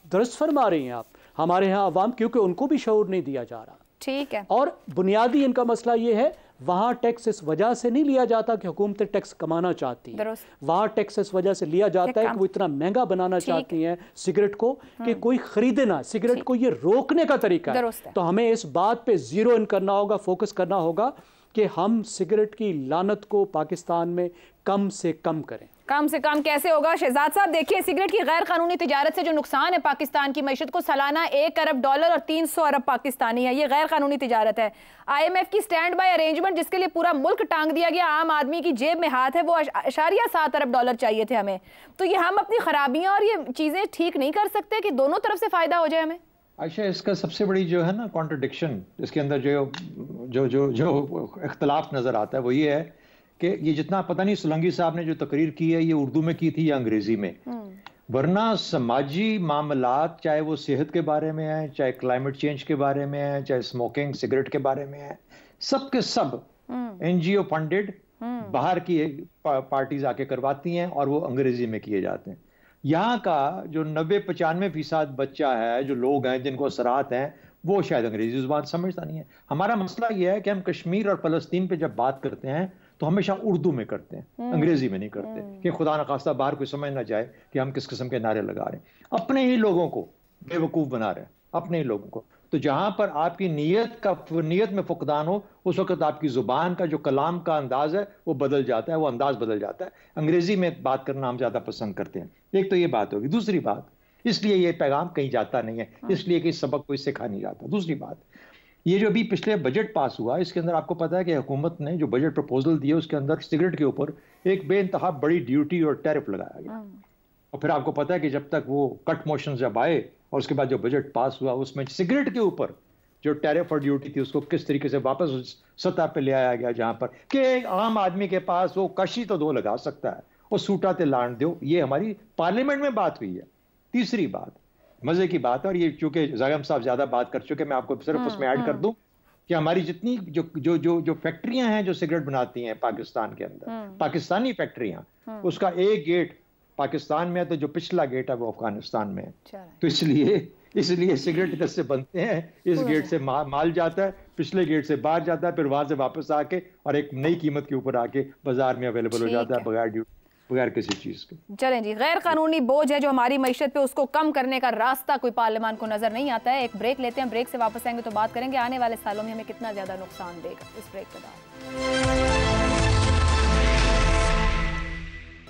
S2: दुरुस्त फरमा रही हैं आप। हमारे यहाँ अवाम, क्योंकि उनको भी शऊर नहीं दिया जा रहा।
S1: ठीक है।
S2: और बुनियादी इनका मसला ये है, वहाँ टैक्स इस वजह से नहीं लिया जाता कि हुकूमतें टैक्स कमाना चाहती हैं, वहाँ टैक्स इस वजह से लिया जाता है कि वो इतना महंगा बनाना चाहती हैं सिगरेट को कि कोई खरीदे ना। सिगरेट को ये रोकने का तरीका है। तो हमें इस बात पे जीरो इन करना होगा, फोकस करना होगा कि हम सिगरेट की लानत को पाकिस्तान में कम से कम करें।
S1: कम से कम कैसे होगा शहजाद साहब? देखिए, सिगरेट की गैर कानूनी तिजारत से जो नुकसान है पाकिस्तान की मईशत को, सालाना $1 अरब और 300 अरब पाकिस्तानी है, ये गैर कानूनी तिजारत है। IMF की स्टैंड बाय अरेंजमेंट जिसके लिए पूरा मुल्क टांग दिया गया, आम आदमी की जेब में हाथ है, वो $7 अरब चाहिए थे हमें। तो ये हम अपनी खराबियां और ये चीजें ठीक नहीं कर सकते कि दोनों तरफ से फायदा हो जाए हमें?
S4: आयशा, इसका सबसे बड़ी जो है ना कॉन्ट्रडिक्शन, इसके अंदर जो जो जो जो इख्तलाफ नजर आता है वो ये है कि ये जितना, पता नहीं सोलंकी साहब ने जो तकरीर की है ये उर्दू में की थी या अंग्रेजी में, वरना समाजी मामलात, चाहे वो सेहत के बारे में है, चाहे क्लाइमेट चेंज के बारे में है, चाहे स्मोकिंग सिगरेट के बारे में है, सब के सब एनजीओ फंडेड बाहर की पार्टीज आके करवाती हैं और वो अंग्रेजी में किए जाते हैं। यहाँ का जो 90-95% बच्चा है, जो लोग हैं जिनको असरात हैं, वो शायद अंग्रेजी जुबान समझता नहीं है। हमारा मसला यह है कि हम कश्मीर और फलस्तीन पे जब बात करते हैं तो हमेशा उर्दू में करते हैं, अंग्रेजी में नहीं करते, कि खुदा न खास्ता बाहर कोई समझ ना जाए कि हम किस किस्म के नारे लगा रहे हैं। अपने ही लोगों को बेवकूफ़ बना रहे हैं, अपने ही लोगों को। तो जहां पर आपकी नीयत में फुकदान हो, उस वक्त आपकी जुबान का जो कलाम का अंदाज है वो बदल जाता है, वो अंदाज बदल जाता है। अंग्रेजी में बात करना हम ज्यादा पसंद करते हैं। एक तो ये बात होगी। दूसरी बात, इसलिए ये पैगाम कहीं जाता नहीं है, इसलिए कि सबक कोई सिखा नहीं जाता। दूसरी बात, ये जो अभी पिछले बजट पास हुआ, इसके अंदर आपको पता है कि हुकूमत ने जो बजट प्रपोजल दिया उसके अंदर सिगरेट के ऊपर एक बेइंतहा बड़ी ड्यूटी और टैरिफ लगाया गया। और फिर आपको पता है कि जब तक वो कट मोशन जब आए और उसके बाद जो बजट पास हुआ उसमें सिगरेट के ऊपर जो टैरिफ और ड्यूटी थी उसको किस तरीके से वापस उस सतह पे ले आया गया जहां पर कि एक आम आदमी के पास वो कशी तो 2 लगा सकता है, वो सूटा ते लान दो। ये हमारी पार्लियामेंट में बात हुई है। तीसरी बात, मजे की बात है, और ये चूंकि ज़ागम साहब ज्यादा बात कर चुके, मैं आपको सिर्फ उसमें ऐड कर दूं कि हमारी जितनी जो जो जो जो फैक्ट्रियां हैं जो सिगरेट बनाती हैं पाकिस्तान के अंदर, पाकिस्तानी फैक्ट्रियां, उसका एक गेट पाकिस्तान में है तो जो पिछला गेट है वो अफगानिस्तान में है। तो इसलिए सिगरेट इधर से बनते हैं, इस गेट से माल जाता है, पिछले गेट से बाहर जाता है, फिर वहां से वापस आके और एक नई कीमत के ऊपर आके बाजार में अवेलेबल हो जाता है बगैर किसी चीज के।
S1: चलें जी, गैर कानूनी बोझ है जो हमारी मईशत पे, उसको कम करने का रास्ता कोई पार्लियामान को नजर नहीं आता है। एक ब्रेक लेते हैं, ब्रेक से वापस आएंगे तो बात करेंगे आने वाले सालों में हमें कितना ज्यादा नुकसान देगा। इस ब्रेक के बाद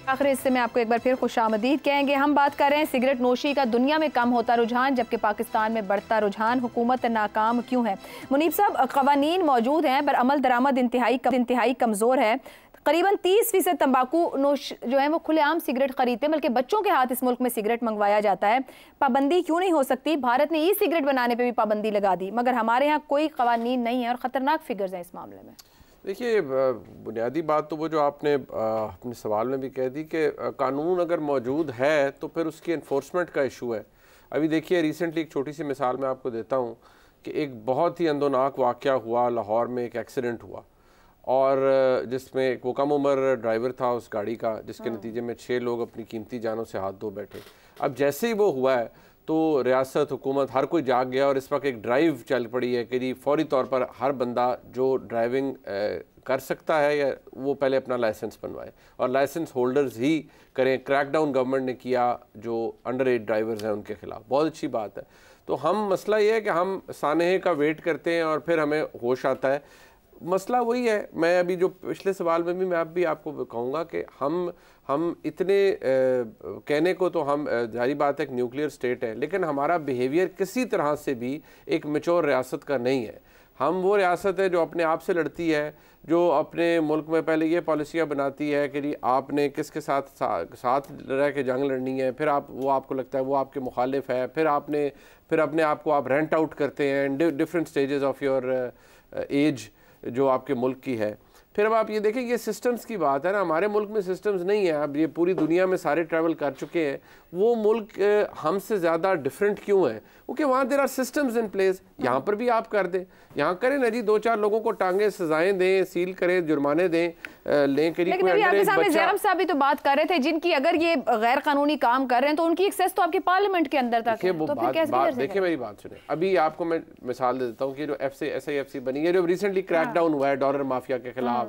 S1: आखिरी हिस्से में आपको एक बार फिर खुशामदीद कहेंगे। हम बात कर रहे हैं सिगरेट नोशी का दुनिया में कम होता रुझान, जबकि पाकिस्तान में बढ़ता रुझान। हुकूमत नाकाम क्यों है? मुनीब साहब, कवानीन मौजूद हैं पर अमल दरामद इंतहाई कमज़ोर है। करीबन 30% तंबाकू नोश जो है वो खुलेआम सिगरेट खरीदते हैं, बल्कि बच्चों के हाथ इस मुल्क में सिगरेट मंगवाया जाता है। पाबंदी क्यों नहीं हो सकती? भारत ने ई सिगरेट बनाने पे भी पाबंदी लगा दी, मगर हमारे यहाँ कोई कवानीन नहीं है और ख़तरनाक फिगर्स हैं इस मामले में।
S5: देखिए, बुनियादी बात तो वो जो आपने अपने सवाल में भी कह दी कि कानून अगर मौजूद है तो फिर उसकी इन्फोर्समेंट का इशू है। अभी देखिए, रिसेंटली एक छोटी सी मिसाल मैं आपको देता हूँ कि एक बहुत ही अंदोनाक वाक़या हुआ लाहौर में। एक एक्सीडेंट हुआ और जिसमें एक वो कम उम्र ड्राइवर था उस गाड़ी का, जिसके नतीजे में 6 लोग अपनी कीमती जानों से हाथ धो बैठे। अब जैसे ही वो हुआ है तो रियासत, हुकूमत, हर कोई जाग गया और इस वक्त एक ड्राइव चल पड़ी है कि जी फौरी तौर पर हर बंदा जो ड्राइविंग कर सकता है या वो पहले अपना लाइसेंस बनवाए और लाइसेंस होल्डर्स ही करें। क्रैकडाउन गवर्नमेंट ने किया जो अंडर एज ड्राइवर्स हैं उनके खिलाफ, बहुत अच्छी बात है। तो हम मसला ये है कि हम सानहे का वेट करते हैं और फिर हमें होश आता है। मसला वही है, मैं अभी जो पिछले सवाल में भी मैं भी आपको कहूँगा कि हम इतने कहने को तो हम जारी बात है एक न्यूक्लियर स्टेट है, लेकिन हमारा बिहेवियर किसी तरह से भी एक मैच्योर रियासत का नहीं है। हम वो रियासत है जो अपने आप से लड़ती है, जो अपने मुल्क में पहले ये पॉलिसियाँ बनाती है कि जी आपने किसके साथ रह के जंग लड़नी है, फिर वो आपको लगता है वो आपके मुखालिफ है, फिर अपने आप को आप रेंट आउट करते हैं different stages of your age जो आपके मुल्क की है। फिर अब आप ये देखें, ये सिस्टम्स की बात है ना, हमारे मुल्क में सिस्टम्स नहीं है। अब ये पूरी दुनिया में सारे ट्रैवल कर चुके हैं, वो मुल्क हमसे ज़्यादा डिफरेंट क्यों है? क्योंकि वहाँ there are systems in place. यहाँ पर भी आप कर दें, यहाँ करें ना जी, 2-4 लोगों को टांगे सजाएं दें, सील करें, जुर्माने दें, लें करिए।
S1: लेकिन अभी आपके सामने ज़ैरब साहब भी तो बात कर रहे थे जिनकी अगर ये गैर कानूनी काम कर रहे हैं तो उनकी एक्सेस तो आपके पार्लियामेंट के अंदर तक है, तो फिर कैसे?
S5: देखिए मेरी बात सुने, अभी आपको मैं मिसाल दे देता हूँ कि जो SIFC बनी है, जो रिसेंटली क्रैकडाउन हुआ है डॉलर माफिया के खिलाफ,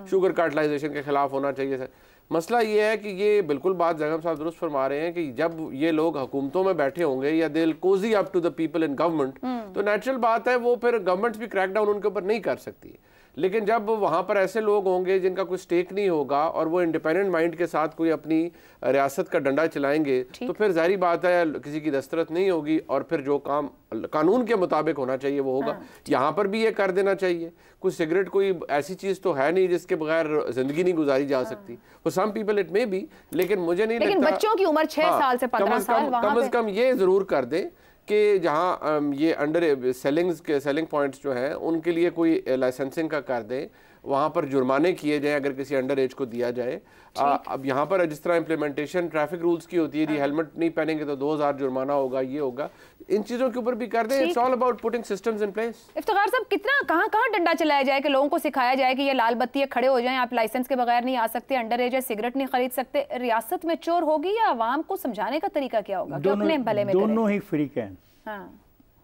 S5: शुगर कार्टलाइजेशन के खिलाफ होना चाहिए सर। मसला ये है कि ये बिल्कुल बात ज़ागम साहब दुरुस्त फरमा रहे हैं कि जब ये लोग हुकूमतों में बैठे होंगे या they will cozy up to the people in government, तो नेचुरल बात है वो फिर गवर्नमेंट भी क्रैकडाउन उनके ऊपर नहीं कर सकती। लेकिन जब वहाँ पर ऐसे लोग होंगे जिनका कोई स्टेक नहीं होगा और वो इंडिपेंडेंट माइंड के साथ कोई अपनी रियासत का डंडा चलाएंगे, तो फिर जाहिर बात है किसी की दस्तरत नहीं होगी और फिर जो काम कानून के मुताबिक होना चाहिए वो होगा। यहाँ पर भी ये कर देना चाहिए। कुछ सिगरेट कोई ऐसी चीज़ तो है नहीं जिसके बगैर ज़िंदगी नहीं गुजारी जा सकती। For some people it may be, लेकिन मुझे नहीं लगता।
S1: बच्चों की उम्र 6 साल से 15 साल,
S5: कम से कम ये ज़रूर कर दें कि जहाँ ये अंडर सेलिंग पॉइंट्स जो हैं उनके लिए कोई लाइसेंसिंग का कर दें, वहाँ पर जुर्माने किए जाएं अगर किसी अंडर एज को दिया जाए। अब यहाँ पर जिस तरह इम्प्लीमेंटेशन ट्रैफिक रूल्स की होती है, जी हेलमेट नहीं पहनेंगे तो 2000 जुर्माना होगा, ये होगा, इन चीज़ों के ऊपर भी कर दें। It's all about putting systems in place.
S1: Iftikhar साहब, कितना कहाँ डंडा चलाया जाए कि लोगों को सिखाया जाए कि ये लाल बत्ती है, खड़े हो जाएं, आप लाइसेंस के बगैर नहीं आ सकते, अंडर एज है, सिगरेट नहीं खरीद सकते। रियासत में चोर होगी या आवाम को समझाने का तरीका क्या होगा?
S3: दोनों ही फ्री कैन।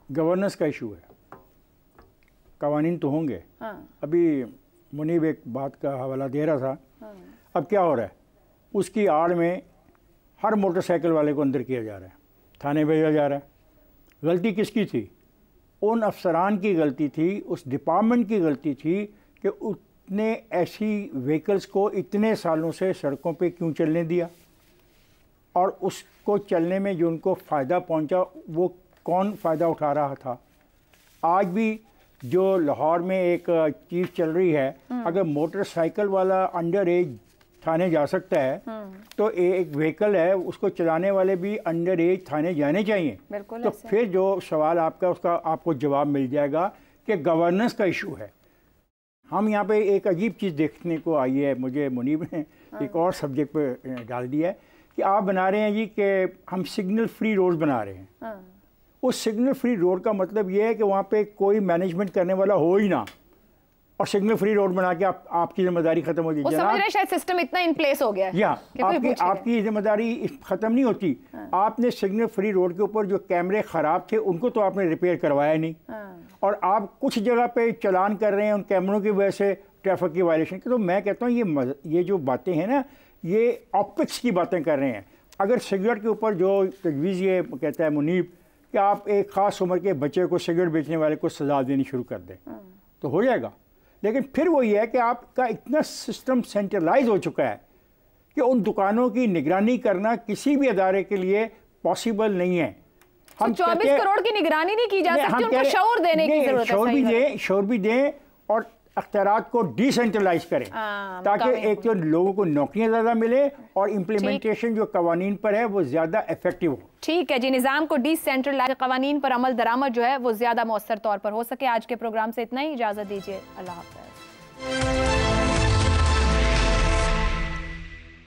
S3: गवर्नेंस का इशू है, कवानीन तो होंगे। अभी मुनीब एक बात का हवाला दे रहा था, अब क्या हो रहा है, उसकी आड़ में हर मोटरसाइकिल वाले को अंदर किया जा रहा है, थाने भेजा जा रहा है। गलती किसकी थी? उन अफसरान की गलती थी, उस डिपार्टमेंट की गलती थी कि उसने ऐसी व्हीकल्स को इतने सालों से सड़कों पे क्यों चलने दिया, और उसको चलने में जो उनको फ़ायदा पहुंचा वो कौन फ़ायदा उठा रहा था। आज भी जो लाहौर में एक चीज़ चल रही है, अगर मोटरसाइकिल वाला अंडर एज थाने जा सकता है तो एक व्हीकल है उसको चलाने वाले भी अंडर एज थाने जाने चाहिए। तो फिर जो सवाल आपका उसका आपको जवाब मिल जाएगा कि गवर्नेंस का इशू है। हम यहाँ पे एक अजीब चीज़ देखने को आई है, मुझे मुनीब ने एक और सब्जेक्ट पे डाल दिया है कि आप बना रहे हैं जी कि हम सिग्नल फ्री रोड बना रहे हैं। उस सिग्नल फ्री रोड का मतलब ये है कि वहाँ पे कोई मैनेजमेंट करने वाला हो ही ना, और सिग्नल फ्री रोड बना के आपकी जिम्मेदारी खत्म हो जाएगी।
S1: समझ रहे शायद सिस्टम इतना इन प्लेस हो गया है
S3: या आपकी जिम्मेदारी खत्म नहीं होती। आपने सिग्नल फ्री रोड के ऊपर जो कैमरे खराब थे उनको तो आपने रिपेयर करवाया नहीं, और आप कुछ जगह पे चलान कर रहे हैं उन कैमरों की वजह से ट्रैफिक की वायलेशन की। तो मैं कहता हूँ ये जो बातें हैं ना, ये ऑप्टिक्स की बातें कर रहे हैं। अगर सिगरेट के ऊपर जो तजवीज़ ये कहता है मुनीब कि आप एक ख़ास उम्र के बच्चे को सिगरेट बेचने वाले को सजा देनी शुरू कर दें तो हो जाएगा। लेकिन फिर वो ये है कि आपका इतना सिस्टम सेंट्रलाइज हो चुका है कि उन दुकानों की निगरानी करना किसी भी अदारे के लिए पॉसिबल नहीं है।
S1: हम 24 करोड़ की निगरानी नहीं की जा सकती, उनको शऊर देने की जरूरत है।
S3: शऊर भी दें और अख्तियारात को डिसेंट्रलाइज करें ताकि एक तो लोगों को नौकरियां ज़्यादा मिले और इम्प्लीमेंटेशन जो कवानीन पर है वो ज़्यादा इफेक्टिव हो।
S1: ठीक है जी, निज़ाम को डिसेंट्रलाइज, कवानीन पर अमल दरामद जो है वो ज़्यादा मौसर तौर पर हो सके। आज के प्रोग्राम से इतना ही, इजाज़त दीजिए, अल्लाह हाफ़िज़।